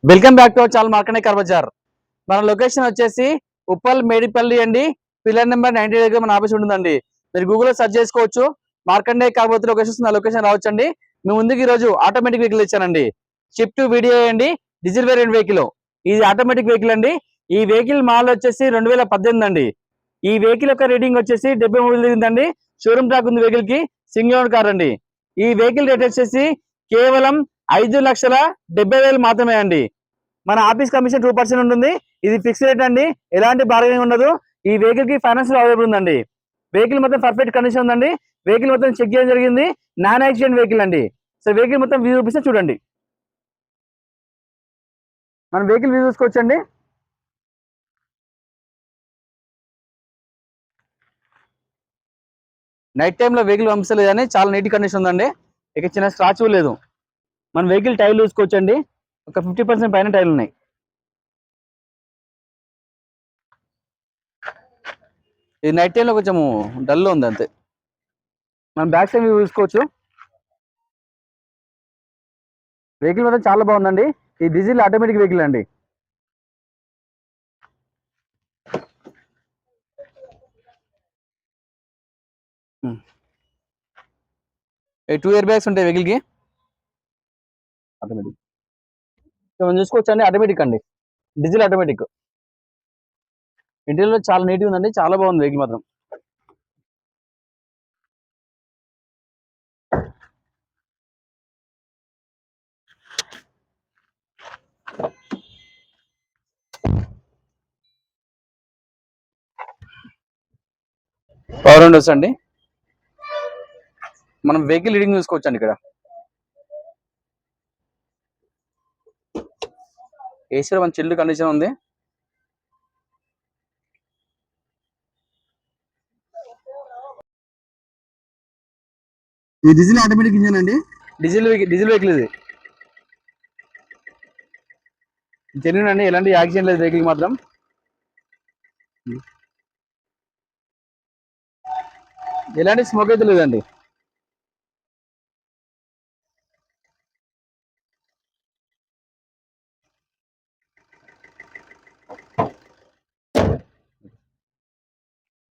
Welcome back to our channel Markande car bazaar. మన location వచ్చేసి ఉప్పల్ మేడిపల్లి అండి. పిల్లర్ నెంబర్ 90 దగ్గర మన ఆఫీస్ ఉంటుందండి. మీరు గూగుల్లో సెర్చ్ చేసుకోవచ్చు. మార్కండే కార్ బజార్ లొకేషన్ రావచ్చండి. మేము ముందుకు ఈ రోజు ఆటోమేటిక్ వెహికల్ ఇచ్చానండి. షిఫ్ట్ వీడియో అండి, డీజిల్ వేరియంట్ వెహికల్. ఇది ఆటోమేటిక్ వెహికల్ అండి. ఈ వెహికల్ మోడల్ వచ్చేసి 2018 అండి. ఈ వెహికల్ యొక్క రేటింగ్ వచ్చేసి 73 దిగిందండి. షోరూమ్ ట్రాక్ ఉంది వెహికల్ కి. సింగిల్ ఓనర్ కార్ అండి. ఈ వెహికల్ రేట్ వచ్చేసి కేవలం 5,70,000 మాత్రమే అండి. మన ఆఫీస్ కమిషన్ 2% ఉంటుంది. ఇది ఫిక్స్ రేట్ అండి. ఎలాంటి బార్గెనింగ్ ఉండదు. ఈ వెహికల్ కి ఫైనాన్స్ అవైలబుల్ ఉందండి. వెహికల్ మొత్తం పర్ఫెక్ట్ కండిషన్ ఉందండి. వెహికల్ మొత్తం చెక్ చేయడం జరిగింది. నాన్ యాక్సిడెంట్ వెహికల్ అండి. సో వెహికల్ మొత్తం వ్యూ చూపిస్తే చూడండి. మన వెహికల్ వ్యూ చూసుకోవచ్చండి. నైట్ టైంలో వెహికల్ పంపిస్తలేదు కానీ చాలా నీట్ కండిషన్ ఉందండి. ఇక చిన్న స్క్రాచ్ లేదు. మన వెహికల్ టైర్లు చూసుకోవచ్చండి. ఒక 50% పైన టైర్లు ఉన్నాయి. ఇది నైట్ టైంలో కొంచెం డల్లో ఉంది అంతే. మనం బ్యాక్ సైడ్ చూసుకోవచ్చు. వెహికల్ మాత్రం చాలా బాగుందండి. ఈ డీజిల్ ఆటోమేటిక్ వెహికల్ అండి. ఈ 2 ఇయర్ బ్యాగ్స్ ఉంటాయి వెహికల్కి. ఆటోమేటిక్ మనం చూసుకోవచ్చండి. ఆటోమేటిక్ అండి, డీజిల్ ఆటోమేటిక్. ఇంటీరియర్ చాలా నీట్గా ఉందండి. చాలా బాగుంది వెహికల్ మాత్రం. పవర్ విండోస్ అండి. మనం వెహికల్ రీడింగ్ చూసుకోవచ్చండి. ఇక్కడ ఏసీ మన చిల్డ్ కండిషన్ ఉంది. ఇది డీజిల్ ఆటోమేటిక్ ఇంజన్ అండి. డీజిల్ వెహికల్ ఇది జెన్యూన్ అండి. ఎలాంటి యాక్సిడెంట్ లేదు వెహికల్ మాత్రం. ఎలాంటి స్మోక్ అయితే లేదండి.